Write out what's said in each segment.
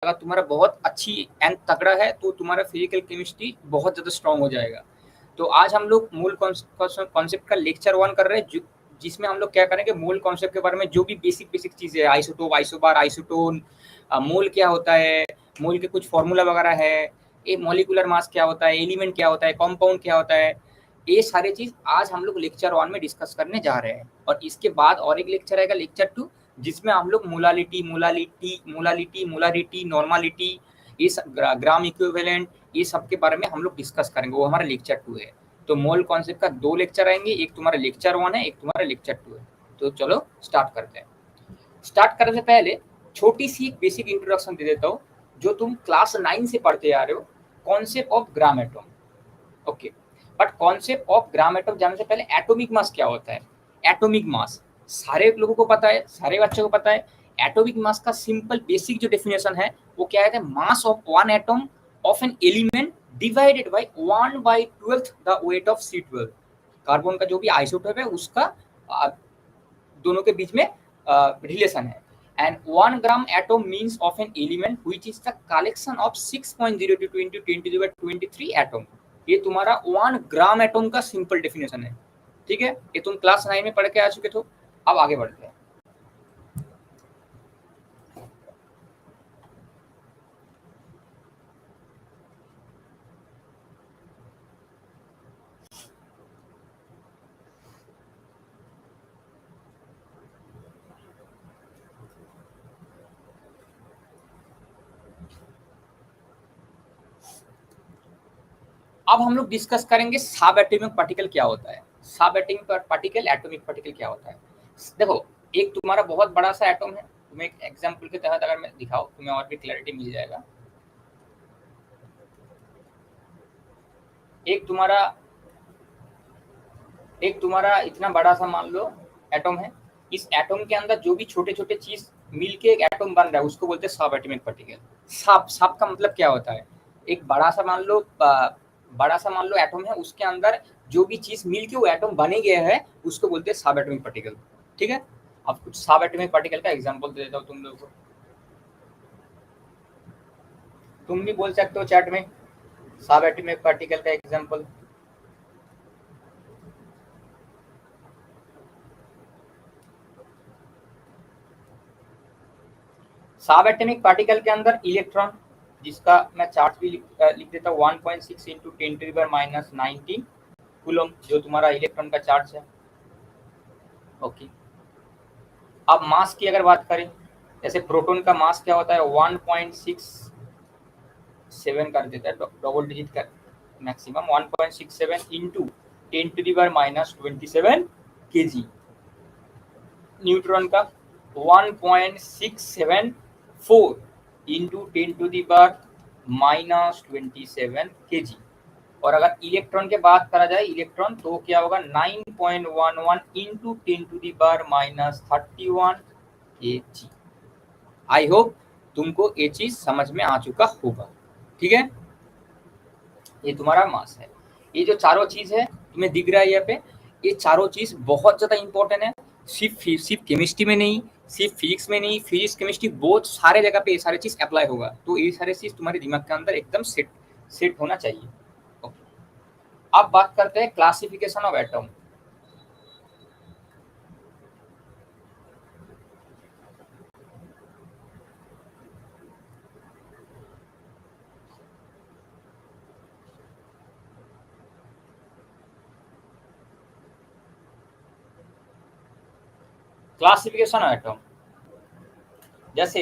अगर तुम्हारा बहुत अच्छी एंड तगड़ा है तो तुम्हारा फिजिकल केमिस्ट्री बहुत ज़्यादा स्ट्रांग हो जाएगा। तो आज हम लोग मूल कॉन्सेप्ट का लेक्चर 1 कर रहे हैं, जिसमें हम लोग क्या करेंगे, मूल कॉन्सेप्ट के बारे में जो भी बेसिक चीज़ें हैं, आइसोटोप, आइसोबार, आइसोटोन, मोल क्या होता है, मोल के कुछ फॉर्मूला वगैरह है, ये मॉलिक्यूलर मास क्या होता है, एलिमेंट क्या होता है, कंपाउंड क्या होता है, ये सारी चीज़ आज हम लोग लेक्चर 1 में डिस्कस करने जा रहे हैं। और इसके बाद और एक लेक्चर आएगा, लेक्चर 2, जिसमें हम लोग मोलालिटी, नॉर्मालिटी, ये ग्राम इक्विवेलेंट, ये सब के बारे में हम लोग डिस्कस करेंगे। वो हमारा लेक्चर 2 है। तो मोल कॉन्सेप्ट का 2 लेक्चर आएंगे, एक तुम्हारा लेक्चर 1 है, एक तुम्हारा लेक्चर 2 है। तो चलो स्टार्ट करते हैं। स्टार्ट करने से पहले छोटी सी एक बेसिक इंट्रोडक्शन दे देता हूँ, जो तुम क्लास 9 से पढ़ते आ रहे हो, concept of gram atom. Okay, but concept of gram atom जानने से पहले एटॉमिक मास क्या होता है। एटॉमिक मास सारे लोगों को पता है, सारे बच्चों को पता है। एटॉमिक मास का सिंपल बेसिक जो डेफिनेशन है वो क्या है, मास of one atom of an element divided by 1/12 the weight of C12। Carbon का जो भी आइसोटोप है उसका दोनों के बीच में रिलेशन है। And 1 gram atom means of an element which is the collection of 6.02 into 10⁻23 atom. ये तुम्हारा 1 ग्राम एटम का सिंपल डेफिनेशन है। ठीक है, ये तुम क्लास 9 में पढ़ के आ चुके थे। अब आगे बढ़ते हैं। अब हम लोग डिस्कस करेंगे सब एटॉमिक पार्टिकल क्या होता है। सब एटॉमिक पार्टिकल, एटॉमिक पार्टिकल क्या होता है। देखो, एक तुम्हारा बहुत बड़ा सा एटम है, तुम्हें एक एग्जांपल के तहत अगर मैं दिखाऊं तुम्हें और भी क्लैरिटी मिल जाएगा। एक तुम्हारा इतना बड़ा सा मान लो एटम है। इस एटम के अंदर जो भी छोटे छोटे चीज मिलके एक एटम बन रहा है उसको बोलते हैं सब एटॉमिक पार्टिकल। सब का मतलब क्या होता है, एक बड़ा सा मान लो एटम है, उसके अंदर जो भी चीज मिलके वो एटम बने गया है उसको बोलते हैं सब एटॉमिक पार्टिकल। ठीक है, अब कुछ सब एटॉमिक पार्टिकल का एग्जांपल दे देता हूँ तुम लोगों को। तुम भी बोल सकते हो चैट में सब एटॉमिक पार्टिकल का एग्जांपल। सब एटॉमिक पार्टिकल के अंदर इलेक्ट्रॉन, जिसका मैं चार्ज भी लिख देता हूँ, 1.6 into 10⁻⁹ कूलम, जो तुम्हारा इलेक्ट्रॉन का चार्ज है। ओके, अब मास की अगर बात करें, जैसे प्रोटॉन का मास क्या होता है, 1.67 कर देता है, डबल डिजिट का मैक्सिमम 1.67 into 10⁻⁻27 kg। न्यूट्रॉन का 1.674 into 10⁻⁻27 kg। और अगर इलेक्ट्रॉन के बात करा जाए, इलेक्ट्रॉन तो क्या होगा, 9.11 into 10⁻31 kg। आई होप तुमको ये चीज समझ में आ चुका होगा। ठीक है, ये तुम्हारा मास है। ये जो चारों चीज है तुम्हें दिख रहा है यहाँ पे, ये चारों चीज बहुत ज्यादा इंपॉर्टेंट है। सिर्फ केमिस्ट्री में नहीं, सिर्फ फिजिक्स में नहीं, फिजिक्स केमिस्ट्री बहुत सारे जगह पे ये सारे चीज अप्लाई होगा। तो ये सारे चीज तुम्हारे दिमाग के अंदर एकदम सेट होना चाहिए। ओके, अब बात करते हैं classification of atom. Classification of atom, जैसे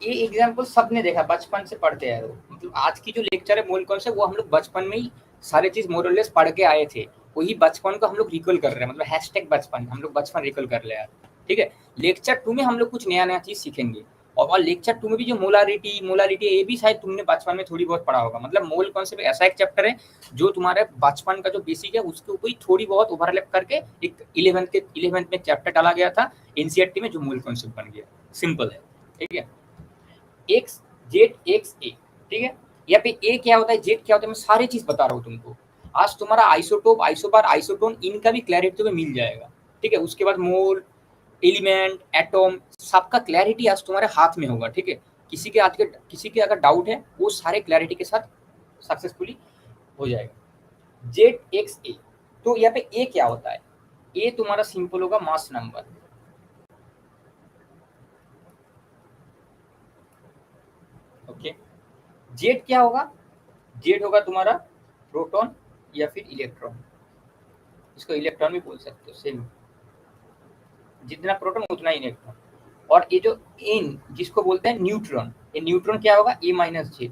ये एग्जाम्पल सबने देखा, बचपन से पढ़ते आए हो। मतलब आज की जो लेक्चर है मूल कॉन्सेप्ट, वो हम लोग बचपन में ही सारे चीज मोरलेस पढ़ के आए थे। वही बचपन को हम लोग रिकॉल कर रहे हैं, मतलब हैशटैग बचपन, हम लोग बचपन रिकॉल कर ले यार। ठीक है, लेक्चर 2 में हम लोग कुछ नया चीज सीखेंगे। और लेक्चर 2 में भी जो मोलारिटी ये भी शायद तुमने बचपन में थोड़ी बहुत पढ़ा होगा। मतलब मोल कॉन्सेप्ट ऐसा एक चैप्टर है जो तुम्हारे बचपन का जो बेसिक है उसके ऊपर ही थोड़ी बहुत ओवरलैप करके एक 11th में चैप्टर डाला गया था एनसीईआरटी में, जो मूल कॉन्सेप्ट बन गया। सिंपल है। ठीक है, एक्स जेड एक्स ए। ठीक है, यहाँ पे ए क्या होता है, जेड क्या होता है, मैं सारी चीज बता रहा हूँ तुमको। आज तुम्हारा आइसोटोप, आइसोबार, आइसोटोन, इनका भी क्लैरिटी तुम्हें मिल जाएगा। ठीक है, उसके बाद मोल, एलिमेंट, एटॉम, सबका क्लैरिटी आज तुम्हारे हाथ में होगा। ठीक है, किसी के अगर डाउट है वो सारे क्लैरिटी के साथ सक्सेसफुली हो जाएगा। जेड एक्स ए, तो यहाँ पे ए क्या होता है? ए तुम्हारा सिंपल होगा मास नंबर, ओके। जेड क्या होगा? जेड होगा तुम्हारा प्रोटॉन या फिर इलेक्ट्रॉन, इसको इलेक्ट्रॉन भी बोल सकते हो, सेम, जितना प्रोटॉन उतना इलेक्ट्रॉन। और ये जो एन जिसको बोलते हैं न्यूट्रॉन, ये न्यूट्रॉन क्या होगा? ए माइनस जेड,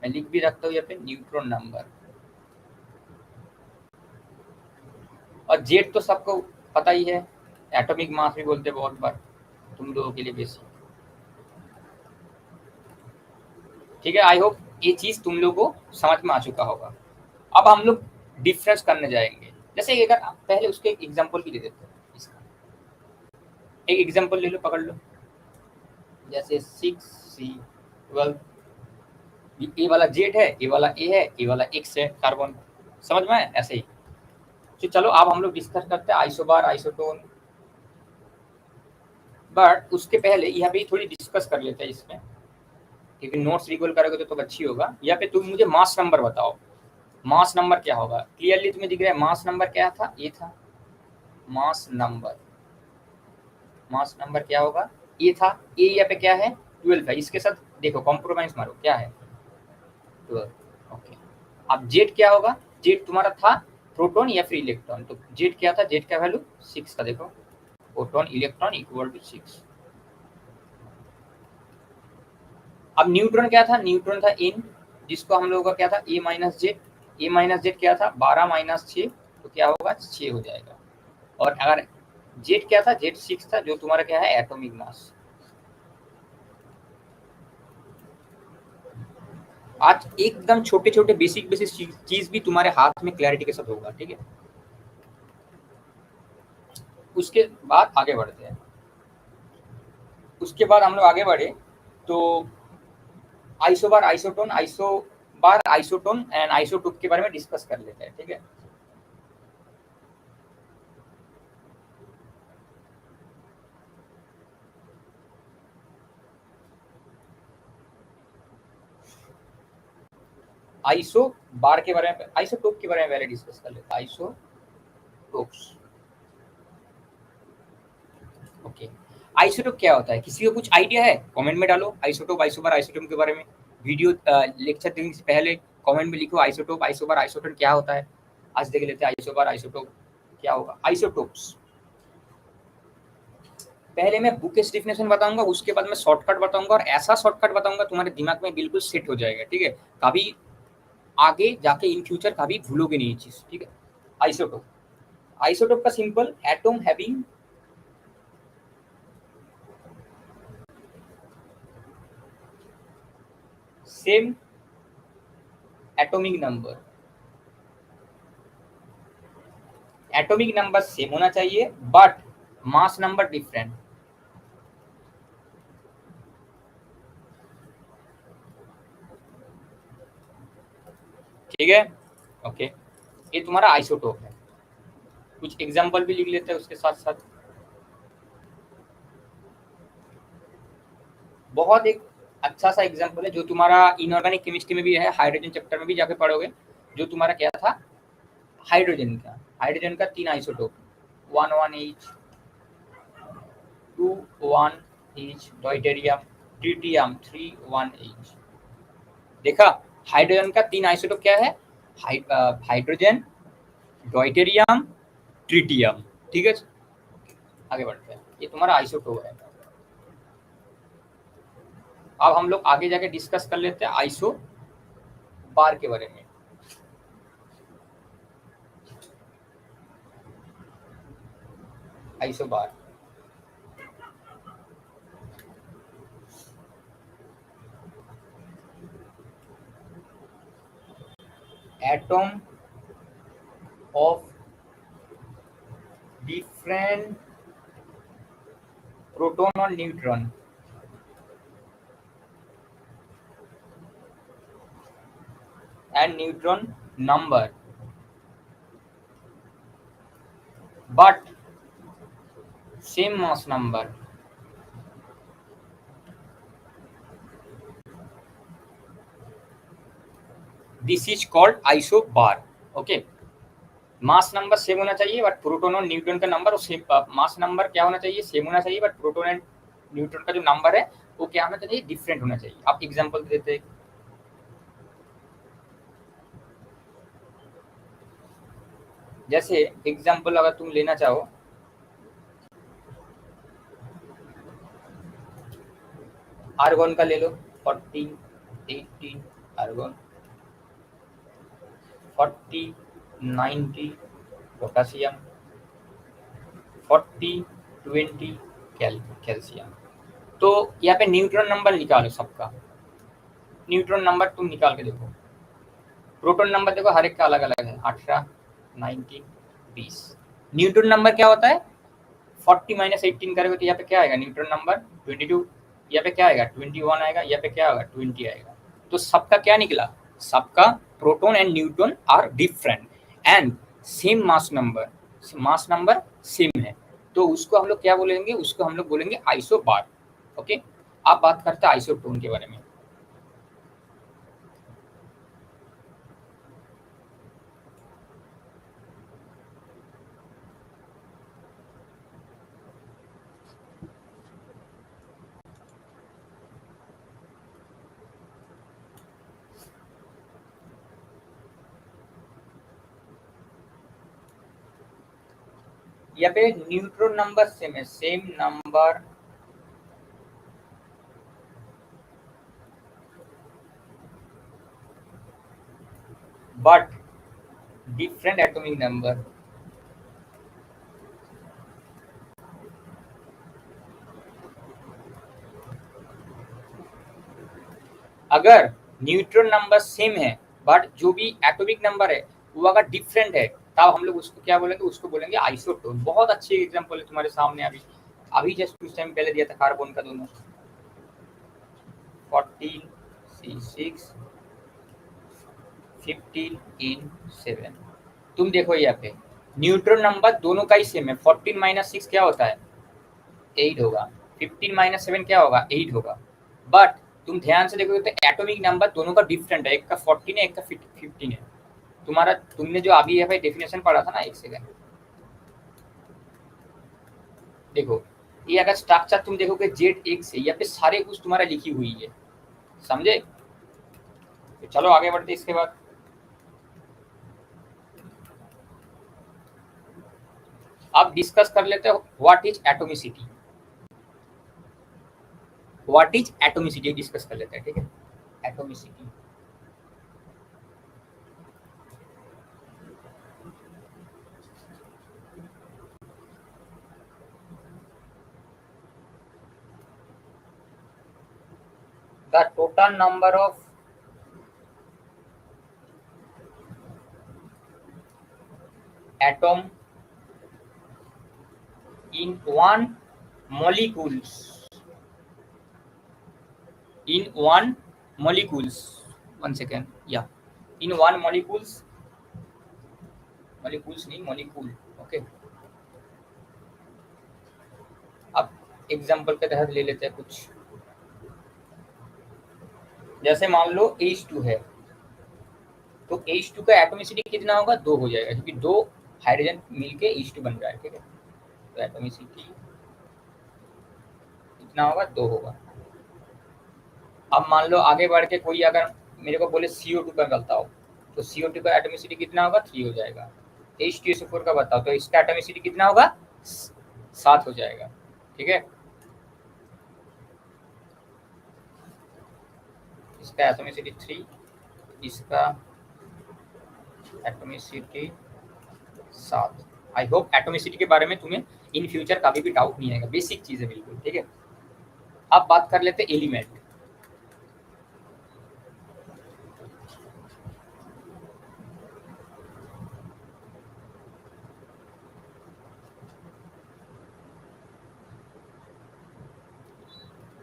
मैं लिख भी रखता हूँ यहाँ पे न्यूट्रॉन नंबर। और जेड तो सबको पता ही है, एटॉमिक मास भी बोलते हैं बहुत बार, तुम लोगों के लिए बेसिक, ठीक है। आई होप ये चीज तुम लोगों को समझ में आ चुका होगा। अब हम लोग डिफरेंस करने जाएंगे। जैसे अगर पहले उसके एक एग्जांपल भी दे देते हैं, इसका एक एग्जांपल ले लो, पकड़ लो। जैसे 6C12, ए वाला जेड है, ए वाला ए है, ए वाला एक्स है, कार्बन, समझ में आया? ऐसे ही। तो चलो अब हम लोग डिस्कस करते हैं आइसोबार, आइसोटोन। बट उसके पहले यहाँ पे थोड़ी डिस्कस कर लेते हैं इसमें, क्योंकि नोट्स रिकॉल करोगे तो अच्छी होगा। यहाँ पे तुम मुझे मास नंबर बताओ, मास नंबर क्या होगा? क्लियरली तुम्हें दिख रहा है मास नंबर क्या था? ये था मास नंबर। मास नंबर क्या होगा? ये था। ए यहाँ पे क्या है? 12 है। इसके साथ देखो कॉम्प्रोमाइज मारो, क्या है? 12, ओके। अब जेड क्या होगा? जेड तुम्हारा था प्रोटॉन या फिर इलेक्ट्रॉन, तो जेड क्या था? जेड का वैल्यू 6 का, देखो प्रोटॉन इलेक्ट्रॉन इक्वल टू 6। अब न्यूट्रॉन क्या था? न्यूट्रॉन था इन, जिसको हम लोगों का क्या था? ए माइनस जेड। ए माइनस जेड क्या था? 12 माइनस 6, तो क्या होगा? 6 हो जाएगा। और अगर जेड क्या था? जेड 6 था, जो तुम्हारा क्या है? Atomic mass. आज एकदम छोटे छोटे बेसिक बेसिक चीज भी तुम्हारे हाथ में क्लैरिटी के साथ होगा, ठीक है। उसके बाद आगे बढ़ते हैं। उसके बाद हम लोग आगे बढ़े तो isobar, isotone, isobar, isotone and isotope के बारे में डिस्कस कर लेते हैं, ठीक है। आइसो बार के बारे में, आइसोटोप के बारे में पहले डिस्कस कर लेते हैं। Isotopes, okay. आइसोटोप क्या होता है? किसी को कुछ आइडिया है? कमेंट में डालो आइसोटोप, आइसोबार, आइसोटोप के बारे में। वीडियो लेक्चर देखने से पहले कमेंट में लिखो आइसोटोप, आइसोबार, आइसोटोन क्या होता है। आज देख लेते हैं आइसोबार, आइसोटोप क्या होगा। आइसोटोप्स पहले मैं बुकिश डेफिनेशन बताऊंगा, उसके बाद मैं शॉर्टकट बताऊंगा, और ऐसा शॉर्टकट बताऊंगा तुम्हारे दिमाग में बिल्कुल सेट हो जाएगा, ठीक है। कभी आगे जाके इन फ्यूचर कभी भूलोगे नहीं ये चीज, ठीक है। आइसोटोप, आइसोटोप का simple atom having same atomic number, atomic number same होना चाहिए बट मास नंबर डिफरेंट, ठीक है, ओके। ये तुम्हारा आइसोटोप है। कुछ एग्जांपल भी लिख लेते हैं उसके साथ साथ। बहुत एक अच्छा सा एग्जांपल है जो तुम्हारा इनऑर्गेनिक केमिस्ट्री में भी है, हाइड्रोजन चैप्टर में भी जाके पढ़ोगे। जो तुम्हारा क्या था? हाइड्रोजन का 3 isotope, 1 each, 2 1 each, deuterium, tritium 3 1 each। देखा, हाइड्रोजन का 3 आइसोटोप क्या है? हाइड्रोजन, डॉयटेरियम, ट्रिटियम, ठीक है। आगे बढ़ते हैं, ये तुम्हारा आइसोटोप है। अब हम लोग आगे जाके डिस्कस कर लेते हैं आइसो बार के बारे में। Isobar, atom of different proton और neutron and neutron number but same mass number, this is called isobar. Okay, mass number same होना चाहिए बट प्रोटॉन और न्यूट्रॉन का नंबर मास नंबर क्या होना चाहिए, सेम होना चाहिए बट प्रोटॉन एंड न्यूट्रॉन का जो नंबर है वो क्या होना चाहिए, डिफरेंट होना चाहिए। आप एग्जांपल देते हैं, जैसे एग्जांपल अगर तुम लेना चाहो, आर्गन का ले लो, 40 80 आर्गन, 40 90 पोटासियम, 40 20 कैल्शियम। तो यहाँ पे न्यूट्रॉन नंबर निकालो सबका, न्यूट्रॉन नंबर तुम निकाल के देखो। प्रोटॉन नंबर देखो हर एक का अलग अलग है, 18 19 20। न्यूट्रॉन नंबर क्या होता है, 40 माइनस 18 करोगे तो यहाँ पे क्या आएगा, न्यूट्रॉन नंबर 22, यहाँ पे क्या आएगा 21 आएगा, यहाँ पे क्या होगा 20 आएगा। तो सबका क्या निकला, सबका proton and neutron are different and same mass number same है। तो उसको हम लोग क्या बोलेंगे, उसको हम लोग बोलेंगे आइसोबार। ओके, आप बात करते हैं आइसोटोन के बारे में। यहाँ पे न्यूट्रॉन नंबर सेम है, same number but different atomic number. अगर न्यूट्रॉन नंबर सेम है बट जो भी एटॉमिक नंबर है वो अगर डिफरेंट है, तब हम लोग उसको क्या बोलेंगे, उसको बोलेंगे आइसोटोन। बहुत अच्छी एग्जांपल है तुम्हारे सामने, अभी अभी जस्ट कुछ टाइम पहले दिया था कार्बन का दोनों, 14 C6 15 in 7। तुम देखो यहाँ पे न्यूट्रॉन नंबर दोनों का ही सेम है, 14 माइनस 6 क्या होता है 8 होगा, 15 माइनस 7 क्या होगा 8 होगा। बट तुम ध्यान से देखोगे तो एटॉमिक नंबर दोनों का डिफरेंट है, एक का 14 है एक का 15 है। तुम्हारा तुमने जो अभी यहाँ पे डेफिनेशन पढ़ा था ना, एक सेकंड देखो, ये अगर स्ट्रक्चर तुम देखोगे जेड एक से, यहाँ पे सारे कुछ तुम्हारा लिखी हुई है, समझे। तो चलो आगे बढ़ते इसके बाद। अब डिस्कस कर लेते हो what is atomicity, what is atomicity discuss कर लेते हैं, ठीक है। Atomicity, the total number of atom in one molecules, in one molecules, one second, yeah, in one molecules, molecules नहीं molecule, okay। अब एग्जांपल के तहत ले लेते हैं कुछ, जैसे मान लो H2 है, तो H2 का एटोमिसिटी कितना होगा, 2 हो जाएगा, क्योंकि 2 हाइड्रोजन मिलके H2 बन रहा है, ठीक है। तो एटोमिसिटी कितना होगा, 2 होगा। अब मान लो आगे बढ़ के कोई अगर मेरे को बोले CO2 का बताओ, तो CO2 का एटोमिसिटी कितना होगा, 3 हो जाएगा। H2SO4 का बताओ, तो इसका एटोमिसिटी कितना होगा, 7 हो जाएगा, ठीक है। इसका एटोमिसिटी 3, इसका एटोमिसिटी 7। आई होप एटोमिसिटी के बारे में तुम्हें इन फ्यूचर कभी भी डाउट नहीं आएगा, बेसिक चीज है बिल्कुल, ठीक है। अब बात कर लेते हैं एलिमेंट।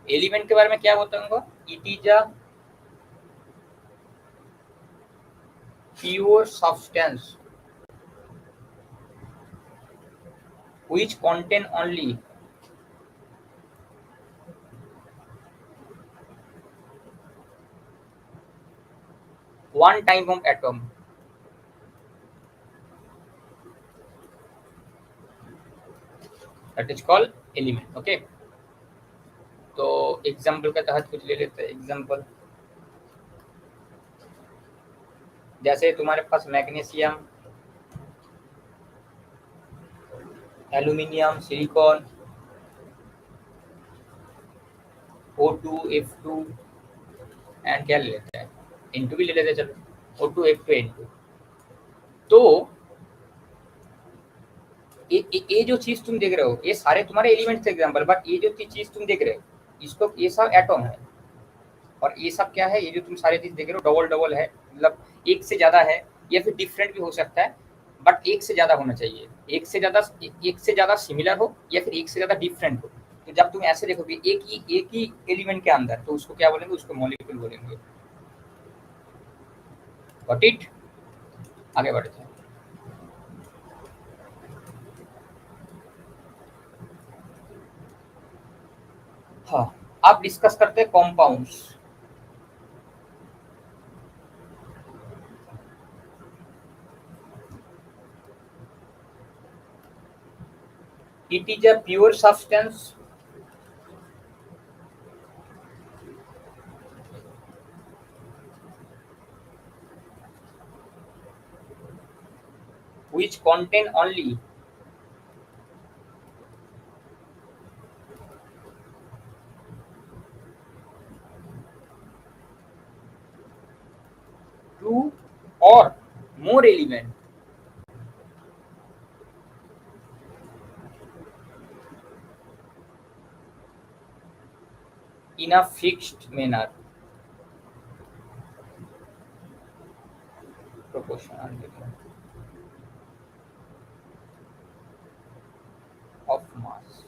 एलिमेंट के बारे में क्या बताऊंगा, it is a pure substance which contain only one time of atom. That is called element. Okay. तो एग्जाम्पल के तहत कुछ ले लेते हैं. एग्जाम्पल जैसे तुम्हारे पास magnesium, aluminium, silicon, O2, F2 and क्या ले लेते हैं, N2 भी ले लेते हैं. चलो O2, F2, N2. तो ये जो चीज तुम देख रहे हो ये सारे तुम्हारे एलिमेंट्स एग्जाम्पल, बट ये जो चीज तुम देख रहे हो इसको, ये सब एटॉम है. और ये सब क्या है, ये जो तुम सारे चीज देख रहे हो डबल डबल है, मतलब एक से ज्यादा है या फिर डिफरेंट भी हो सकता है, बट एक से ज्यादा होना चाहिए. एक से ज्यादा सिमिलर हो या फिर एक से ज्यादा डिफरेंट हो. तो जब तुम ऐसे देखोगे एक ही एलिमेंट के अंदर, तो उसको क्या बोलेंगे, उसको मॉलिक्यूल बोलेंगे. Got it. आगे बढ़ते हैं. हाँ, आप डिस्कस करते हैं compounds. It is a pure substance which contain only two or more elements in a fixed manner, proportional of mass.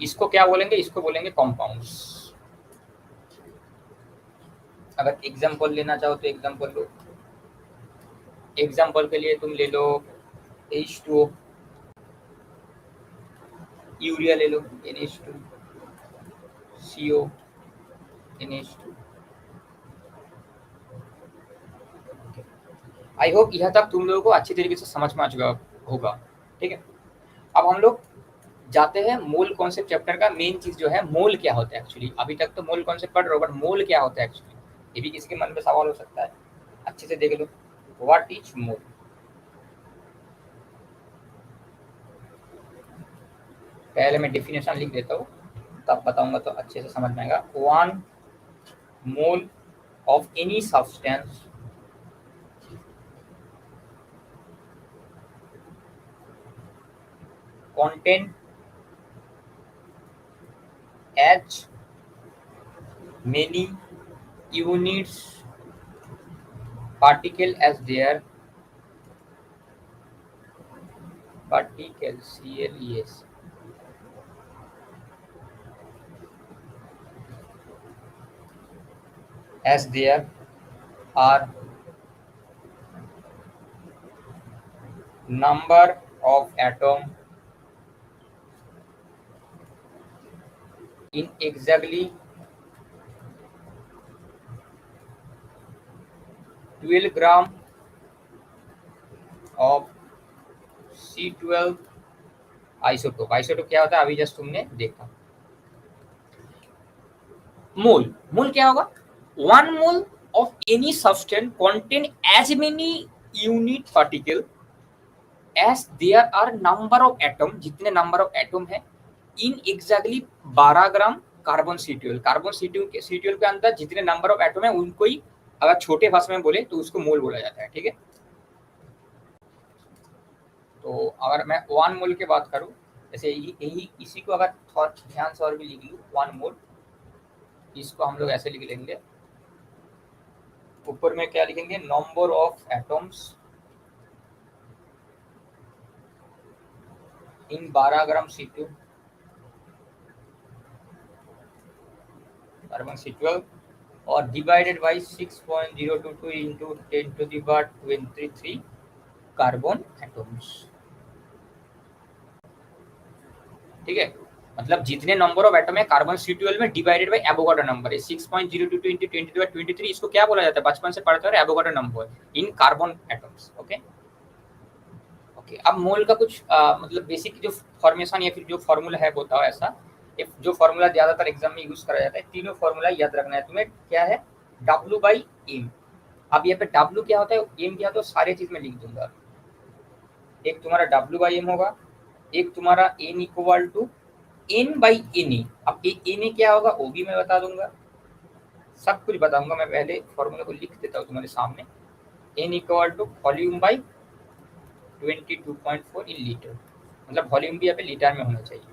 इसको क्या बोलेंगे, इसको बोलेंगे कंपाउंड्स. अगर एग्जांपल लेना चाहो तो एग्जांपल लो. एग्जांपल के लिए तुम ले लो H2O, यूरिया ले लो NH2, CO, NH2. I hope यहाँ तक तुम लोगों को अच्छी तरीके से समझ में आ चुका होगा. ठीक है. अब हम लोग जाते हैं मोल कॉन्सेप्ट चैप्टर का. मेन चीज जो है मोल क्या होता है एक्चुअली. अभी तक तो मोल कॉन्सेप्ट पढ़ रहे हो, बट मोल क्या होता है एक्चुअली, ये भी किसी के मन में सवाल हो सकता है. अच्छे से देख लो, व्हाट इज मोल. पहले मैं डेफिनेशन लिख देता हूँ, तब बताऊंगा तो अच्छे से समझ में आएगा. 1 mole of any substance contain as many units particle as their particles CLES as there are number of atom in exactly 12 gram of C12 isotope. Isotope क्या होता है अभी जस्ट तुमने देखा. मोल, मोल क्या होगा, 1 mole of any substance contain as many unit particle as there are number of atom, जितने number of atom है, in exactly 12 gram carbon C12. Carbon C12 के अंदर जितने नंबर ऑफ एटम है उनको ही अगर छोटे भाषा में बोले तो उसको मोल बोला जाता है. ठीक है. तो अगर मैं 1 मोल की बात करूं, जैसे यही इसी को अगर थोड़ा ध्यान से और भी लिख लूं, 1 मोल, इसको हम लोग ऐसे लिख लेंगे. ऊपर में क्या लिखेंगे, number of atoms in 12 gram C2 carbon C12 और divided by 6.022 into 10⁻23 carbon atoms. ठीक है. मतलब जितने नंबर ऑफ एटम है कार्बन C12 में डिवाइडेड बाय एवोगाड्रो नंबर है 6.022 into 10⁻23 इसको क्या बोला जाता है बचपन से पढ़ते हैं Avogadro number in carbon atoms. Okay okay अब मोल का कुछ मतलब बेसिक जो फॉर्मेशन या फिर जो फॉर्मूला है बताओ ऐसा जो फॉर्मूला ज्यादातर एग्जाम में यूज करा जाता है तीनों फॉर्मूला याद रखना है तुम्हें क्या है W/m। अब यहाँ पे W क्या होता है m क्या होता है सारे चीज में लिख दूंगा। एक तुम्हारा W/m होगा एक तुम्हारा n इक्वल टू n/na। अब na क्या होगा वो भी मैं बता दूंगा सब कुछ बताऊंगा मैं पहले फॉर्मूला को लिख देता हूँ तुम्हारे सामने n equal to volume by 22.4 in litre मतलब वॉल्यूम भी यहाँ पे लीटर में होना चाहिए।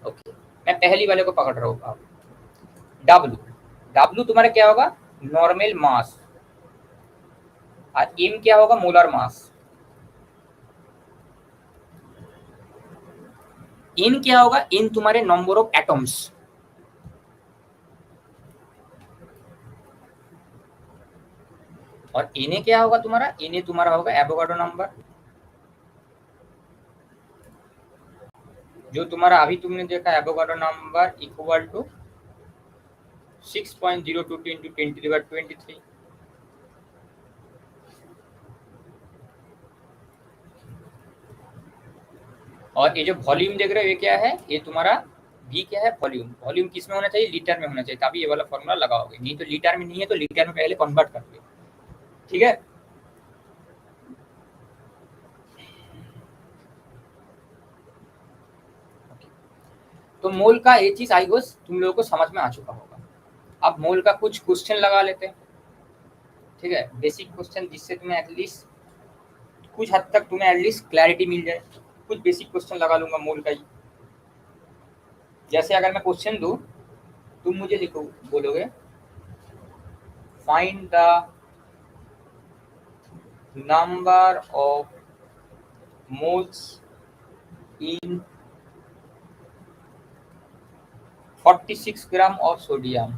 ओके मैं पहली वाले को पकड़ रहा हूँ अब W तुम्हारा क्या होगा नॉर्मल मास और m क्या होगा मोलर मास। n क्या होगा n तुम्हारे नंबर ऑफ एटम्स और Na क्या होगा तुम्हारा Na तुम्हारा होगा एवोगाड्रो नंबर जो तुम्हारा अभी तुमने देखा Avogadro number equal to 6.022 into 10⁻23। और ये जो वॉल्यूम देख रहे हो ये क्या है ये तुम्हारा V क्या है वॉल्यूम वॉल्यूम किस में होना चाहिए लीटर में होना चाहिए तभी ये वाला फॉर्मूला लगाओगे नहीं तो लीटर में नहीं है तो लीटर में पहले कन्वर्ट कर दो ठीक है। तो मोल का ये चीज आई होस तुम लोगों को समझ में आ चुका होगा। अब मोल का कुछ क्वेश्चन लगा लेते हैं ठीक है बेसिक क्वेश्चन जिससे तुम्हें एटलीस्ट कुछ हद तक तुम्हें एटलीस्ट क्लैरिटी मिल जाए। कुछ बेसिक क्वेश्चन लगा लूंगा मोल का ही जैसे अगर मैं क्वेश्चन दूं तुम मुझे लिखो बोलोगे find the number of moles in 46 gram of sodium.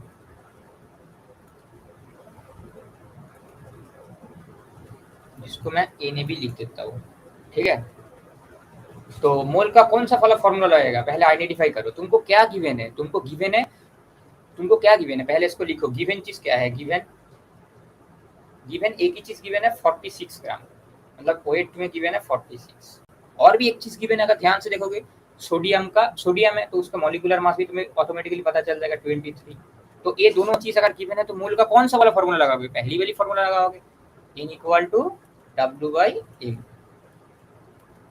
जिसको मैं Na भी लिख देता हूँ ठीक है। तो मोल का कौन सा वाला फॉर्मूला लगेगा पहले आइडेंटिफाई करो तुमको क्या गिवन है तुमको क्या गिवन है पहले इसको लिखो गिवन चीज क्या है गिवन एक ही चीज गिवन है 46 ग्राम मतलब वेट में गिवन है 46 और भी एक चीज गिवन है अगर ध्यान से देखोगे सोडियम है तो उसका मॉलिक्यूलर मास भी तुम्हें ऑटोमेटिकली पता चल जाएगा 23। तो ये दोनों चीज अगर गिवन है तो मोल का कौन सा वाला फॉर्मूला लगाओगे पहली वाली फॉर्मूला लगाओगे n equal to W/m।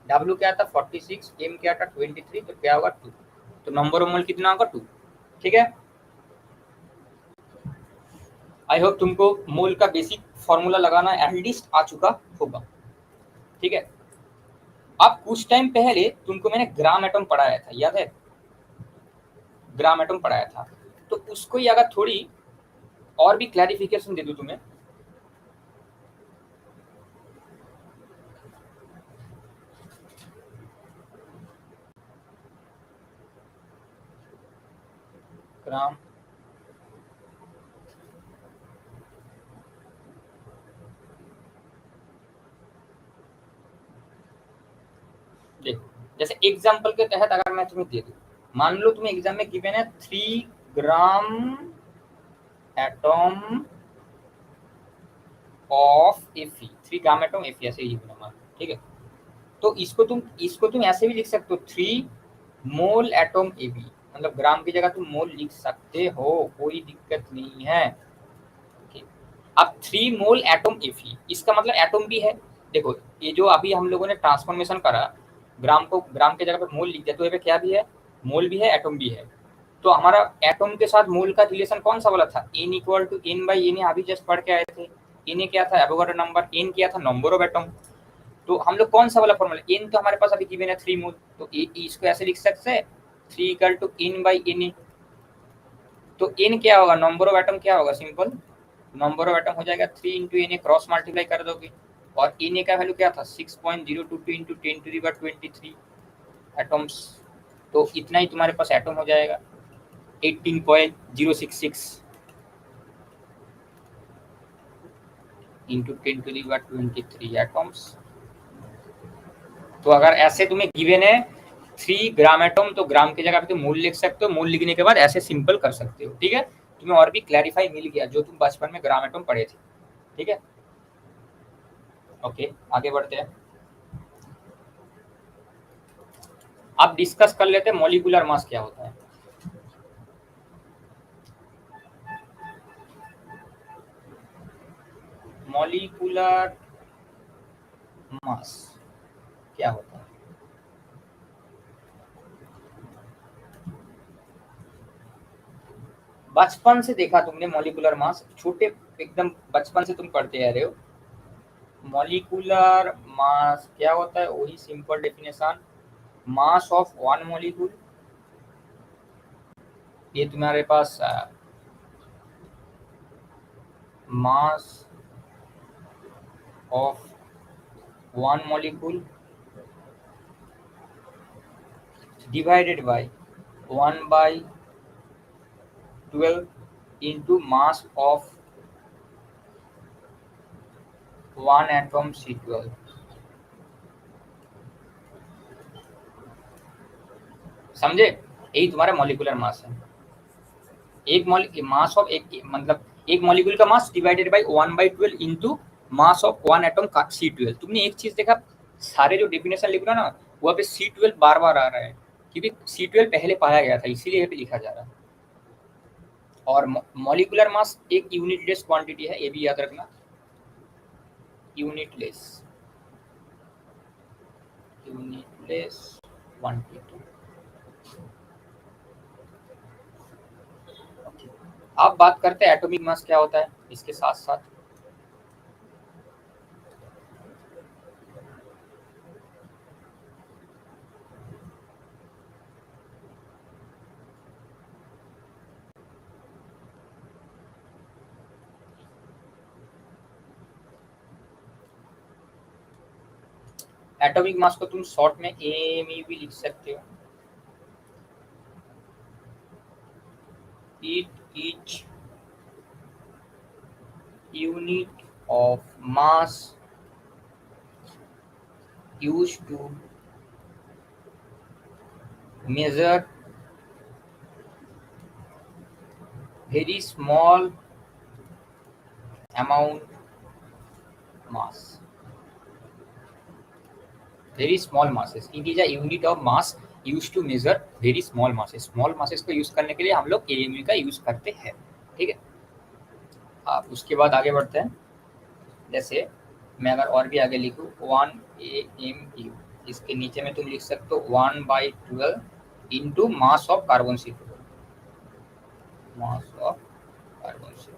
W क्या था 46 m क्या था 23 तो क्या होगा 2 तो नंबर ऑफ मोल कितना होगा 2 ठीक है। आई होप तुमको मोल का बेसिक फॉर्मूला लगाना एटलीस्ट आ चुका होगा ठीक है। अब कुछ टाइम पहले तुमको मैंने ग्राम एटम पढ़ाया था याद है ग्राम एटम पढ़ाया था तो उसको ही अगर थोड़ी और भी क्लैरिफिकेशन दे दूं तुम्हें ग्राम देखो जैसे एग्जांपल के तहत अगर मैं तुम्हें दे दूं मान लो तुम्हें एग्जाम में गिवन है 3 gram atom of Fe 3 gram atom Fe ऐसे ही गिवन है ठीक है। तो इसको तुम ऐसे भी लिख सकते हो 3 मोल एटम Ab मतलब ग्राम की जगह तुम मोल लिख सकते हो कोई दिक्कत नहीं है। अब 3 मोल एटम Fe इसका मतलब एटम भी है देखो ये जो अभी हम लोगों ने ट्रांसफॉर्मेशन करा ग्राम को ग्राम के जगह पर मोल लिख दिया तो ये पे क्या भी है मोल भी है एटम भी है। तो हमारा एटम के साथ मोल का रिलेशन कौन सा वाला था n इक्वल टू n/na अभी जस्ट पढ़ के आए थे Na क्या था एवोगाड्रो नंबर n क्या था नंबर ऑफ एटम। तो हम लोग कौन सा वाला फॉर्मूला n तो हमारे पास अभी गिवन है 3 मोल तो इसको ऐसे लिख सकते हैं 3 इक्वल टू n/na। तो n क्या होगा नंबर ऑफ एटम क्या होगा सिंपल नंबर ऑफ एटम हो जाएगा 3 into Na क्रॉस मल्टीप्लाई कर दोगे और Na का वैल्यू क्या था 6.022 into 10⁻23 एटम्स। तो इतना ही तुम्हारे पास एटम हो जाएगा 18.066 into 10⁻23 एटम्स। तो अगर ऐसे तुम्हें गिवन है 3 ग्राम एटम, तो ग्राम की जगह पे तुम मोल लिख सकते हो, मोल लिखने के बाद ऐसे सिंपल कर सकते हो। ठीक है, तुम्हें और भी क्लैरिफाई मिल गया जो तुम बचपन में ग्राम एटम पढ़े थे। ठीक है, ओके आगे बढ़ते हैं। अब डिस्कस कर लेते हैं मॉलिक्यूलर मास क्या होता है। मॉलिक्यूलर मास क्या होता है? बचपन से देखा तुमने मॉलिक्यूलर मास, छोटे एकदम बचपन से तुम पढ़ते आ रहे हो। मॉलिक्यूलर मास क्या होता है? वही simple definition, mass of one molecule. ये तुम्हारे पास mass of one molecule divided by 1/12 into mass of one atom C12। समझे? यही तुम्हारा मॉलिक्यूलर मास है। एक मास ऑफ एक मतलब एक मॉलिक्यूल का मास divided bye 1/12 into mass of one atom का C12। तुमने एक चीज देखा, सारे जो डेफिनेशन लिख रहा ना वहाँ पे C12 बार बार आ रहा है, क्योंकि C12 पहले पाया गया था, इसीलिए यहाँ पे लिखा जा रहा है। और मॉलिक्यूलर मास एक यूनिटलेस क्वांटिटी है, ये भी याद रखना, यूनिटलेस क्वांटिटी। अब बात करते हैं एटॉमिक मास क्या होता है इसके साथ साथ। एटॉमिक मास को तुम शॉर्ट में एएमई भी लिख सकते हो। It is unit of mass used to measure very small amount mass, very small masses। it is a unit of mass used to measure very small masses। small masses को use करने के लिए हम लोग एएमयू का use करते हैं। ठीक है, आप उसके बाद आगे बढ़ते हैं। जैसे मैं अगर और भी आगे लिखूँ 1 AMU, इसके नीचे में तुम लिख सकते हो 1/12 into mass of carbon C12, mass of carbon C12।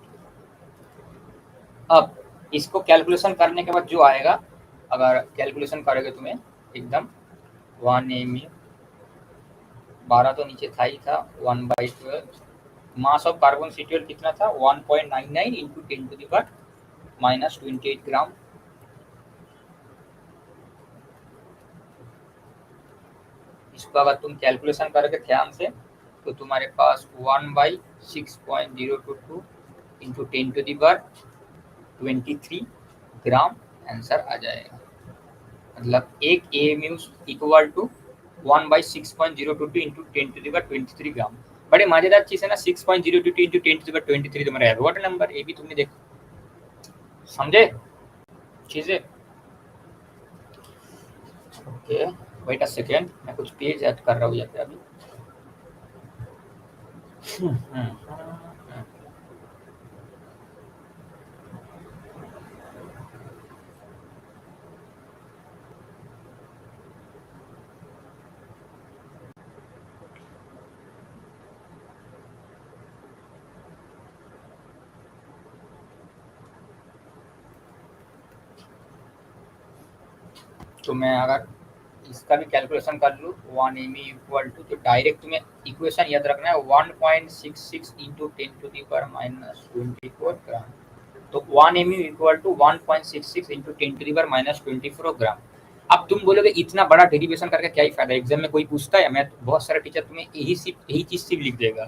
अब इसको कैलकुलेशन करने के बाद जो आएगा, अगर कैलकुलेशन करोगे तुम्हें एकदम 1 AMU, 12 तो नीचे था ही था, 1/12 मास ऑफ कार्बन C12 कितना था 1.99 इंटू 10⁻⁻28 ग्राम। इसको अगर तुम कैलकुलेशन करोगे ध्यान से तो तुम्हारे पास 1/6.022 इंटू 10⁻23 ग्राम आंसर आ जाएगा। मतलब एक AMU इक्वल टू 1/6.022 इंटू 10⁻23 ग्राम। बड़े मजेदार चीज है ना, 6.022 इंटू 10⁻23 तुम्हारा एडवर्ड नंबर, ये भी तुमने देखा, समझे चीजें। ओके वेट अ सेकेंड, मैं कुछ पेज ऐड कर रहा हूँ यहाँ पे अभी। तो मैं अगर इसका भी कैलकुलेशन कर लूँ 1 एम इक्वल टू, तो डायरेक्ट तुम्हें इक्वेशन याद रखना है 1.66 इंटू 10⁻⁻24 ग्राम। तो 1 एम इक्वल टू 1.66 इंटू 10⁻⁻24 ग्राम। अब तुम बोलोगे इतना बड़ा डेरिवेशन करके क्या ही फायदा, एग्जाम में कोई पूछता है? मैं बहुत सारा टीचर तुम्हें यही चीज सिर्फ लिख देगा,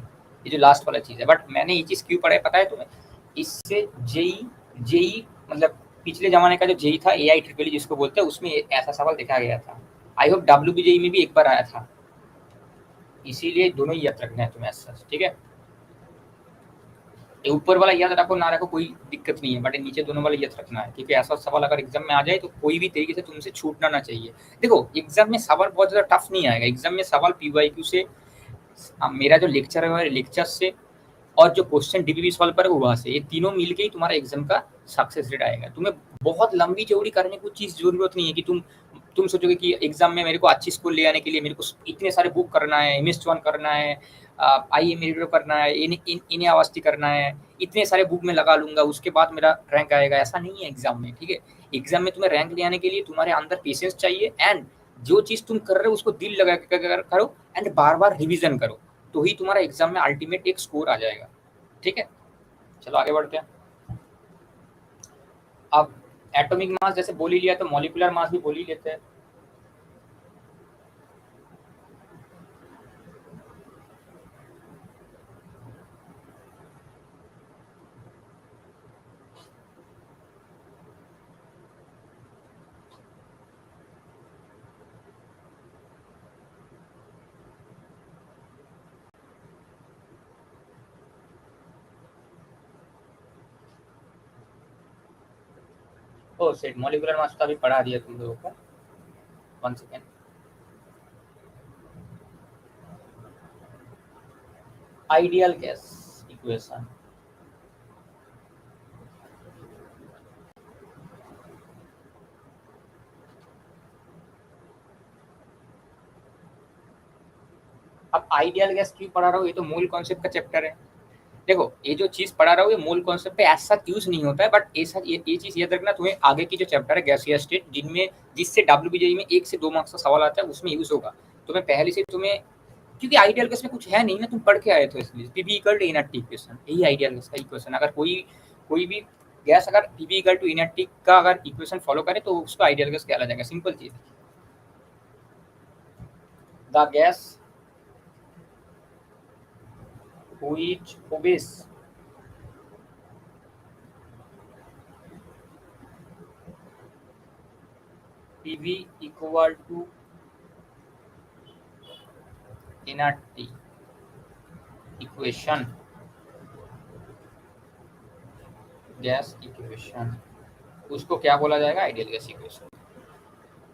ये जो लास्ट वाला चीज है। बट मैंने ये चीज क्यों पढ़ा है पता है तुम्हें? इससे जेई मतलब पिछले जमाने का जो जेई था AI ट्रिपल जिसको बोलते हैं, उसमें ऐसा सवाल देखा गया था। आई होप WBJEE में भी एक बार आया था, इसीलिए दोनों ही याद रखना है तुम्हें ऐसा, ठीक है। ये ऊपर वाला याद रखो ना रखो कोई दिक्कत नहीं है, बट नीचे दोनों वाला याद रखना है, क्योंकि ऐसा सवाल अगर एग्जाम में आ जाए तो कोई भी तरीके से तुमसे छूटना ना चाहिए। देखो एग्जाम में सवाल बहुत ज़्यादा टफ नहीं आएगा, एग्जाम में सवाल पीवाईक्यू से, मेरा जो लेक्चर है हमारे लेक्चर से, और जो क्वेश्चन डीबीबी सॉल्व पर वहाँ से, ये तीनों मिलके ही तुम्हारा एग्जाम का सक्सेस रेट आएगा। तुम्हें बहुत लंबी चौड़ी करने की चीज़ जरूरत नहीं है कि तुम सोचोगे कि एग्जाम में मेरे को अच्छी स्कोर ले आने के लिए मेरे को इतने सारे बुक करना है, MS1 करना है, IIM रीडर करना है, इन्हें आवास्ती करना है, इतने सारे बुक में लगा लूंगा उसके बाद मेरा रैंक आएगा, ऐसा नहीं है एग्जाम में, ठीक है। एग्जाम में तुम्हें रैंक ले आने के लिए तुम्हारे अंदर पेशेंस चाहिए, एंड जो चीज़ तुम कर रहे हो उसको दिल लगा कर करो, एंड बार बार रिविजन करो, तो ही तुम्हारा एग्जाम में अल्टीमेट एक स्कोर आ जाएगा, ठीक है। चलो आगे बढ़ते हैं। अब एटॉमिक मास जैसे बोल ही लिया तो मॉलिक्यूलर मास भी बोल ही लेते हैं। ओ सेट मॉलिक्यूलर मास तो अभी पढ़ा दिया तुम लोगों को, 1 सेकेंड। आइडियल गैस इक्वेशन, अब आइडियल गैस क्यों पढ़ा रहा हूँ, ये तो मूल कॉन्सेप्ट का चैप्टर है। देखो ये जो चीज पढ़ा रहा हूँ ये मूल कॉन्सेप्ट पे ऐसा यूज नहीं होता है, बट ऐसा ये चीज याद रखना, तुम्हें आगे की जो चैप्टर है गैसियस स्टेट, जिनमें जिससे WBJE में 1 से 2 मार्क्स का सवाल आता है उसमें यूज होगा। तुम्हें पहले से तुम्हें, क्योंकि आइडियल गैस में कुछ है नहीं ना, तुम पढ़ के आए थे, इसलिए पीवी इक्वल टू इनर्टी इक्वेशन, यही आइडियल गैस का इक्वेशन। अगर कोई भी गैस अगर पीवी इक्वल टू इनर्टी का अगर इक्वेशन फॉलो करे तो उसको आइडियल गैस कहला जाएगा, सिंपल चीज। The gas which obeys PV equal to inerty equation, gas equation, उसको क्या बोला जाएगा, आइडियल गैस इक्वेशन।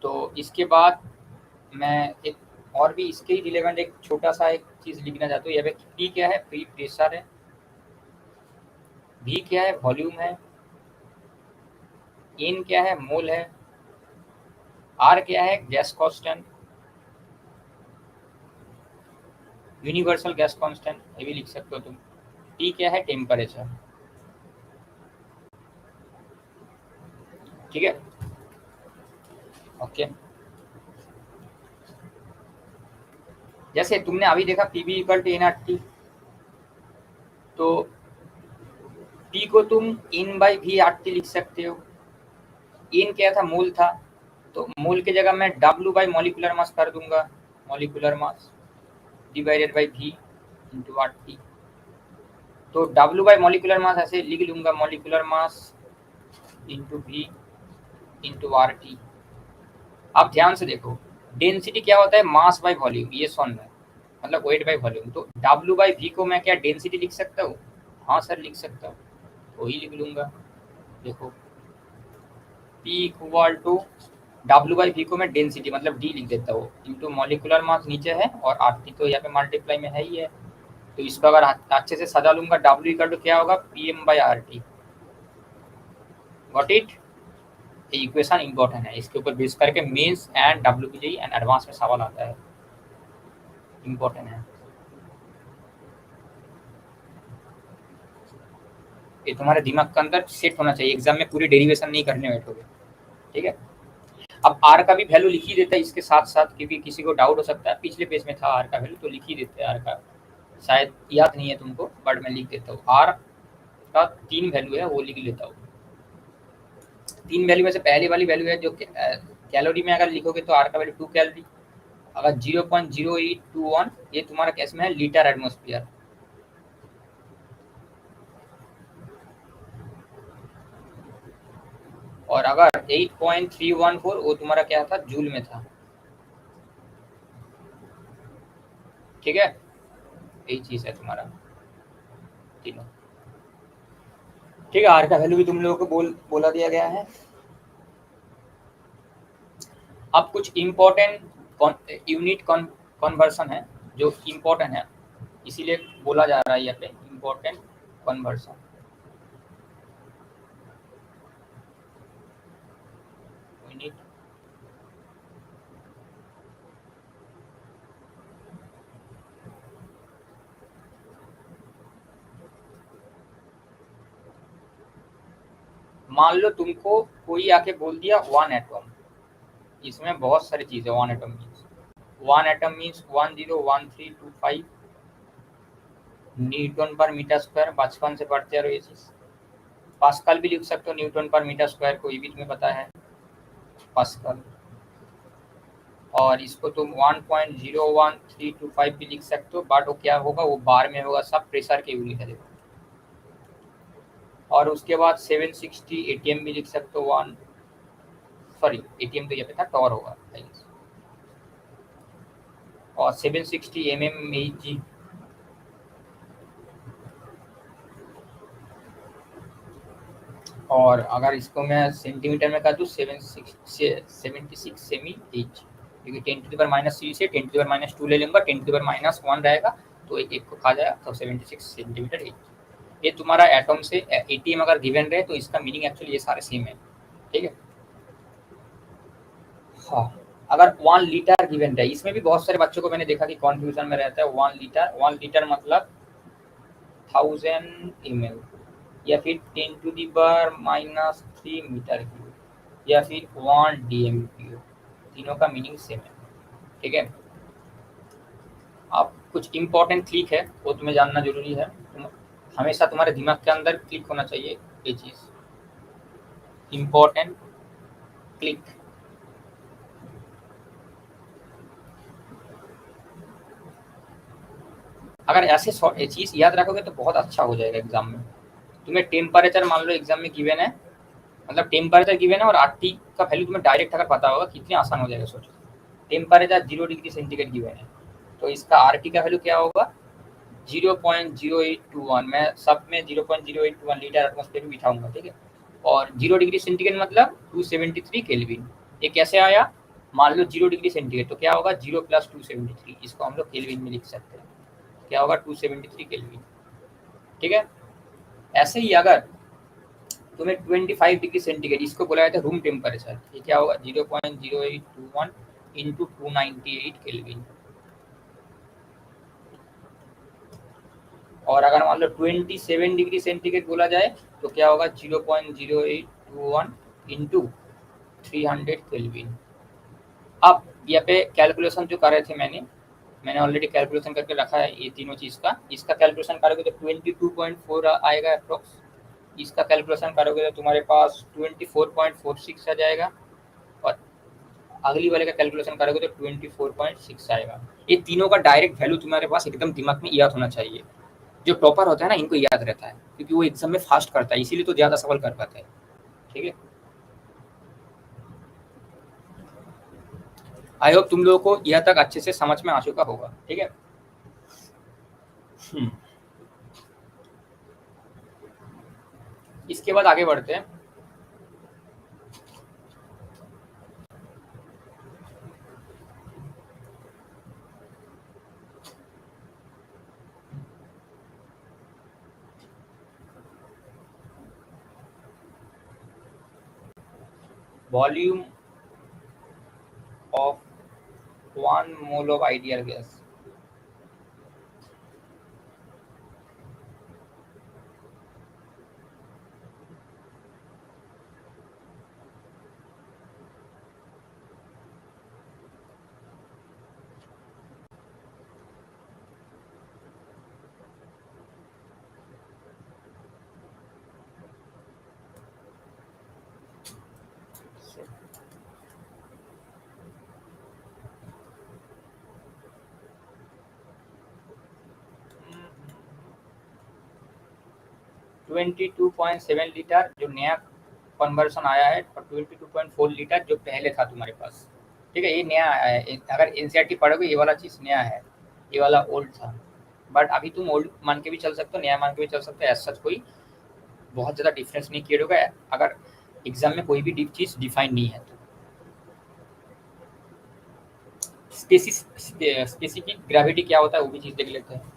तो इसके बाद मैं एक और भी इसके ही रिलेवेंट एक छोटा सा एक चीज लिखना चाहता हूँ। यहाँ पे P क्या है, फ्री प्रेशर है, V क्या है, वॉल्यूम है, N क्या है, मोल है, R क्या है, gas constant, universal gas constant, ये भी लिख सकते हो तुम। T क्या है, टेम्परेचर, ठीक है, ओके। जैसे तुमने अभी देखा PV इक्वल टू nRT, तो P को तुम N/V/RT लिख सकते हो। N क्या था, मोल था, तो मोल की जगह मैं W मॉलिक्यूलर मास कर दूंगा, molecular mass divided by V into RT। तो W मॉलिक्यूलर मास ऐसे लिख लूंगा, molecular mass into V into RT। अब ध्यान से देखो, डेंसिटी क्या होता है, मास बाय वॉल्यूम, ये सुन है, मतलब वेट बाय वॉल्यूम। तो W/V को मैं क्या डेंसिटी लिख सकता हूँ, हाँ सर लिख सकता हूँ, वही लिख लूंगा। देखो P इक्वल टू W/V को मैं डेंसिटी मतलब D लिख देता हूँ, इंटू मॉलिक्यूलर मास नीचे है और RT तो यहाँ पे मल्टीप्लाई में है ही है। तो इसको अगर अच्छे से सजा लूंगा, W इक्वल टू क्या होगा, PM/RT। गॉट इट, ये इक्वेशन इंपॉर्टेंट है, इसके ऊपर बेस करके mains and WBJE and advance में सवाल आता है, इंपॉर्टेंट है। ये तुम्हारे दिमाग के अंदर सेट होना चाहिए, एग्जाम में पूरी डेरिवेशन नहीं करने बैठोगे, ठीक है। अब आर का भी वैल्यू लिख ही देता है इसके साथ साथ, क्योंकि किसी को डाउट हो सकता है, पिछले पेज में था आर का वैल्यू, तो लिख ही देते हैं आर का, शायद याद नहीं है तुमको, बट मैं लिख देता हूँ। आर का 3 वैल्यू है, वो लिख लेता हूँ। 3 वैल्यू में से पहली वाली वैल्यू है जो कैलोरी में अगर लिखोगे तो आर का वैल्यू 2 कैलोरी, अगर 0.0821 ये तुम्हारा कैसे में है, लीटर एटमोस्फियर। और अगर 8.314 वो तुम्हारा क्या था, जूल में था, ठीक है, यही चीज़ है तुम्हारा तीनों। ठीक है, आर का वैल्यू भी तुम लोगों को बोला दिया गया है। अब कुछ इम्पोर्टेंट यूनिट कन्वर्सन है जो इम्पोर्टेंट है, इसीलिए बोला जा रहा है यहाँ पे इम्पोर्टेंट कन्वर्सन। यूनिट मान लो तुमको कोई आके बोल दिया 1 एटम, इसमें बहुत सारी चीज़ें 1 एटम मीन्स 101325 न्यूटन पर मीटर स्क्वायर, बचपन से पढ़ते रहो ये चीज़। पास्कल भी लिख सकते हो, न्यूटन पर मीटर स्क्वायर कोई भी तुम्हें पता है पास्कल। और इसको तुम 1.01325 भी लिख सकते हो, बट वो क्या होगा, वो बार में होगा, सब प्रेशर के यूनिट है देखो। और उसके बाद 760 एटीएम भी लिख सकते हो, सॉरी एटीएम तो ये पे था, टॉर होगा। और 760 mmHg। और अगर इसको मैं सेंटीमीटर में कर दूँ 76 सेमी एच, क्योंकि 10⁻³ से 10⁻² ले लूँगा, 10⁻⁻1 रहेगा तो एक को खा जाएगा, तो 76 सेंटीमीटर एच। ये तुम्हारा एटम से एटीएम अगर गिवन रहे तो इसका मीनिंग एक्चुअली ये सारे सेम है, ठीक है। हाँ, अगर 1 लीटर गिवन रहे, इसमें भी बहुत सारे बच्चों को मैंने देखा कि कॉन्फ्यूजन में रहता है। 1 लीटर मतलब 1000 ml, या फिर 10⁻³ मीटर क्यूब, या फिर 1 dm³। तीनों का मीनिंग सेम है, ठीक है। अब कुछ इम्पोर्टेंट क्लिक है, वो तुम्हें जानना जरूरी है। हमेशा तुम्हारे दिमाग के अंदर क्लिक होना चाहिए ये चीज़, इम्पोर्टेंट क्लिक। अगर ऐसे चीज़ याद रखोगे तो बहुत अच्छा हो जाएगा एग्जाम में। तुम्हें टेम्परेचर मान लो एग्जाम में गिवन है, मतलब टेम्परेचर गिवन है और आरटी का वैल्यू तुम्हें डायरेक्ट अगर पता होगा कितनी आसान हो जाएगा। सोचो टेम्परेचर 0 डिग्री सेंटीग्रेड गिवन है, तो इसका आरटी का वैल्यू क्या होगा, 0.0821। मैं सब में 0.0821 लीटर एटमॉस्फेयर में बिठाऊंगा, ठीक है। और 0 डिग्री सेंटीग्रेड मतलब 273 केल्विन। ये कैसे आया, मान लो 0 डिग्री सेंटीग्रेड तो क्या होगा, 0 + 273, इसको हम लोग केल्विन में लिख सकते हैं, क्या होगा 273 केल्विन, ठीक है। ऐसे ही अगर तुम्हें 25 डिग्री सेंटीग्रेड, इसको बोला जाता है रूम टेम्परेचर, ये क्या होगा 0.0821 इंटू 298 केल्विन। और अगर मान लो 27 डिग्री सेंटीग्रेड बोला जाए तो क्या होगा 0.0821 इंटू 300 केल्विन। अब यहाँ पे कैलकुलेशन जो कर रहे थे मैंने ऑलरेडी कैलकुलेशन करके रखा है ये तीनों चीज़ का। इसका कैलकुलेशन करोगे तो 22.4 आएगा अप्रोक्स, इसका कैलकुलेशन करोगे तो तुम्हारे पास 24.46 आ जाएगा, और अगली वाले का कैलकुलेशन करोगे तो 24.6 आएगा। ये तीनों का डायरेक्ट वैल्यू तुम्हारे पास एकदम दिमाग में याद होना चाहिए। जो टॉपर होता है ना, इनको याद रहता है क्योंकि वो एग्जाम में फास्ट करता है, इसीलिए तो ज़्यादा सवाल कर पाता है, ठीक है। आई होप तुम लोगों को यह तक अच्छे से समझ में आ चुका होगा, ठीक है। इसके बाद आगे बढ़ते हैं। Volume of 1 mole of ideal gas. Twenty 2.7 litre जो नया कन्वर्सन आया है, और 22.4 लीटर जो पहले था तुम्हारे पास, ठीक है। ये नया आया है, अगर एनसीईआरटी पढ़ोगे ये वाला चीज़ नया है। ये वाला ओल्ड था, बट अभी तुम ओल्ड मान के भी चल सकते हो, नया मान के भी चल सकते हो, ऐसा कोई बहुत ज़्यादा डिफरेंस नहीं क्रिएट होगा अगर एग्जाम में कोई भी डीप चीज़ डिफाइन नहीं है तो। स्पेसिफिक ग्रेविटी क्या होता है वो भी चीज़ देख लेते हैं।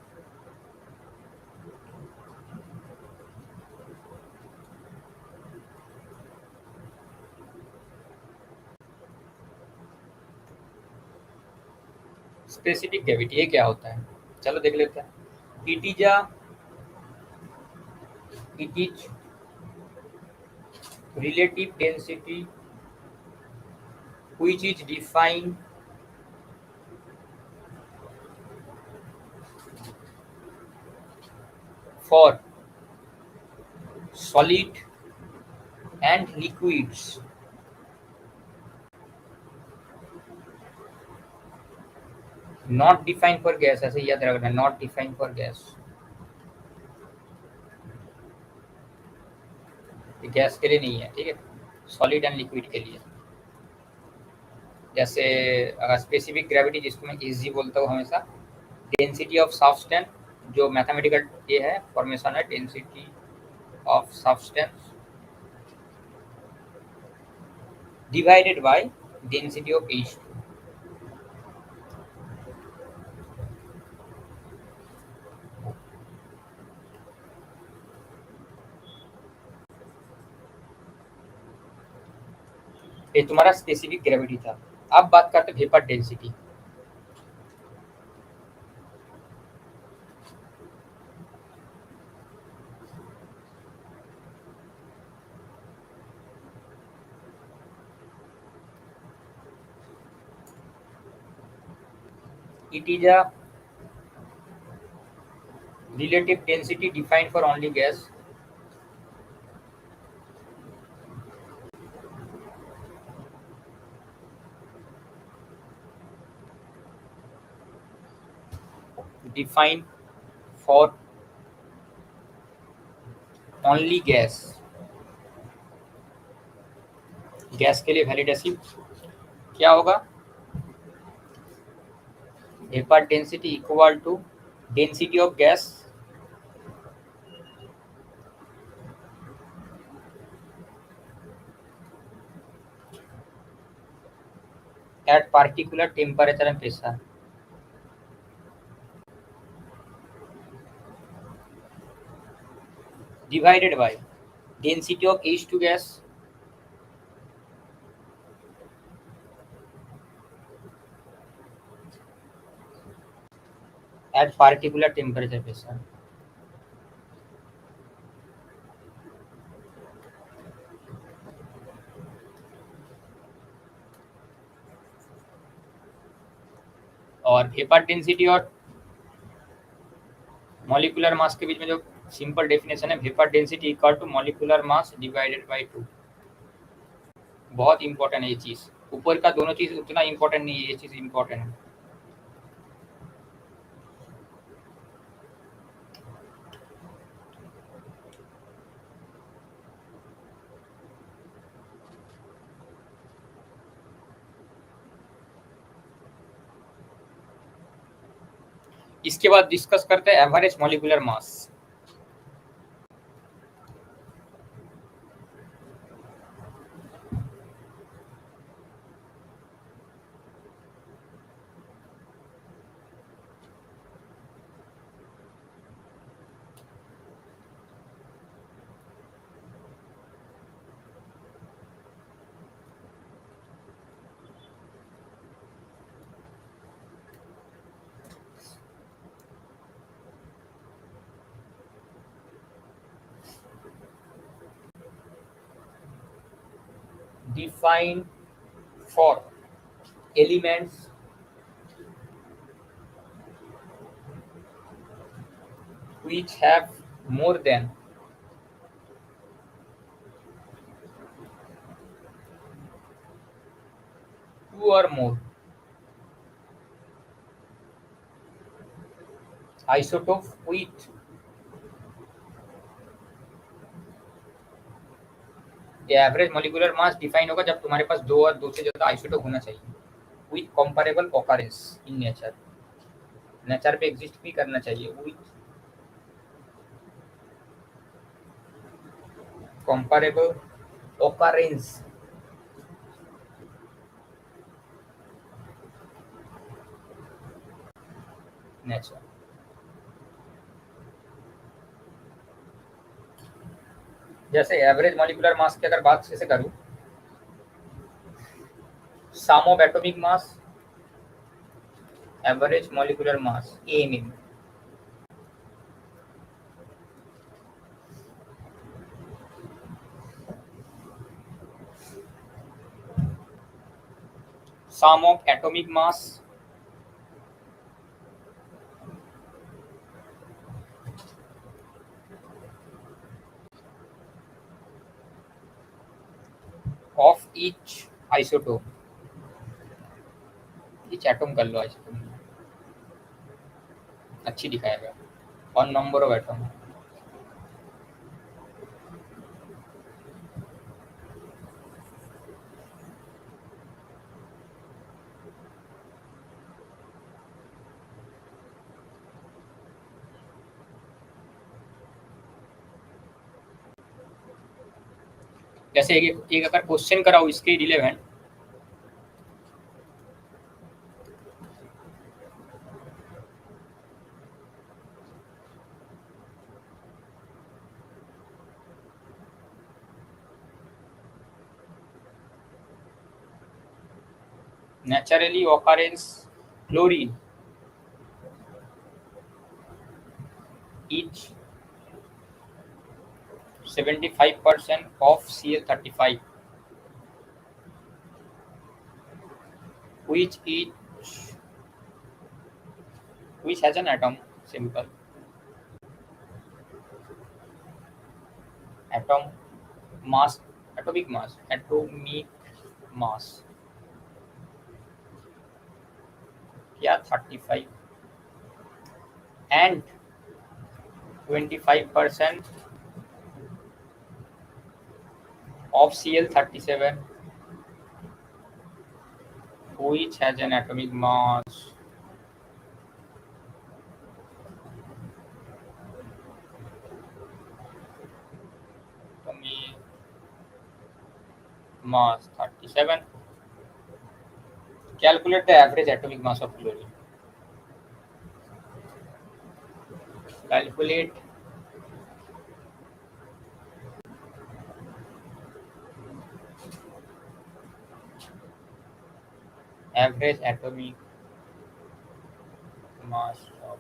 स्पेसिफिक ग्रेविटी ये क्या होता है, चलो देख लेते हैं। It is relative density which is defined for solid and liquids, not defined for gas, ऐसे याद रखना, not defined for gas, ये गैस के लिए नहीं है, ठीक है, सॉलिड एंड लिक्विड के लिए। जैसे अगर स्पेसिफिक ग्रेविटी जिसको मैं इजी बोलता हूँ हमेशा, डेंसिटी ऑफ सब्सटेंस, जो मैथमेटिकल ये है फॉर्मेशन है, density of substance divided by density of H2। ये तुम्हारा स्पेसिफिक ग्रेविटी था। अब बात करते हैं vapour density. It is a relative density defined for only gas defined for only gas। गैस के लिए वैलिडेसी क्या होगा, vapour density equal to density of gas at particular temperature and pressure. Divided by density of H2 gas at particular temperature pressure. और vapour density और molecular mass के बीच में जो सिंपल डेफिनेशन है, vapour density equal to molecular mass divided by 2। बहुत important है ये चीज, ऊपर का दोनों चीज उतना इंपॉर्टेंट नहीं है, ये चीज इंपॉर्टेंट है। इसके बाद डिस्कस करते हैं average molecular mass. Defined for elements which have more than 2 or more isotope with average molecular mass define होगा जब तुम्हारे पास 2 और 2 से ज्यादा आइसोटोप होना चाहिए with comparable occurrence in nature. Nature पे एग्जिस्ट भी करना चाहिए। वो कंपेरेबल occurrence नेचर। जैसे एवरेज मॉलिक्यूलर मास की अगर बात से करूं, sum of atomic mass, average molecular mass M, sum of atomic mass of each isotope, each atom कर लो isotope, अच्छी दिखाएगा, और नंबर ऑफ एटम। जैसे एक अगर क्वेश्चन कराओ इसके relevant, naturally occurrence chlorine each 75% of Cl35 which has an atom, simple atom mass, atomic mass क्या 35 and 25% of Cl37 which has an atomic mass mass 37. Calculate the average atomic mass of chlorine. Calculate average atomic mass of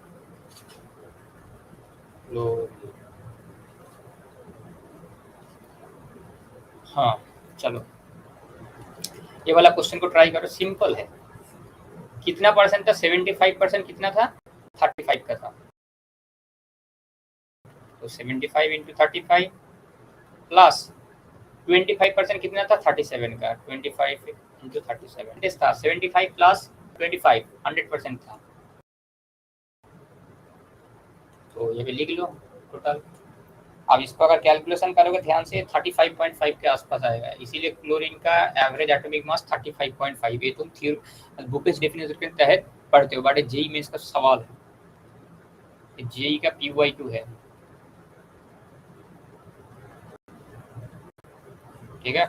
chlorine. हाँ चलो, ये वाला question को try करो, simple है। कितना percent था? 75%। कितना था? 35 का था। तो 75 इंटू 35 प्लस 25% कितना था? 37 का। 25 इंटू 37 था 75 प्लस 25 100% था। तो ये भी लिख लो टोटल। अब इसको अगर कैलकुलेशन करोगे ध्यान से 35.5 के आसपास आएगा, इसीलिए क्लोरीन का एवरेज एटॉमिक मास 35.5। ये तुम बुकिश डेफिनेशन के तहत पढ़ते हो, बट जेई में इसका सवाल है, जेई का PY2 है, ठीक है।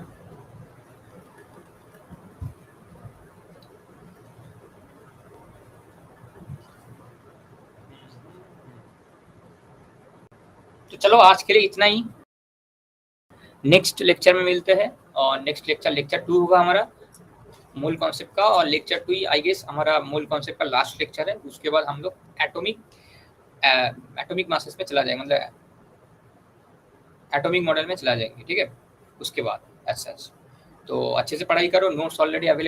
तो चलो आज के लिए इतना ही, नेक्स्ट लेक्चर में मिलते हैं। और नेक्स्ट लेक्चर 2 होगा हमारा मूल कॉन्सेप्ट का, और लेक्चर 2 आई गेस हमारा मूल कॉन्सेप्ट का लास्ट लेक्चर है। उसके बाद हम लोग एटॉमिक मासेस में चला जाएंगे, मतलब एटॉमिक मॉडल में चला जाएंगे, ठीक है। उसके बाद ऐसा तो अच्छे से पढ़ाई करो, नोट्स ऑलरेडी अवेलेबल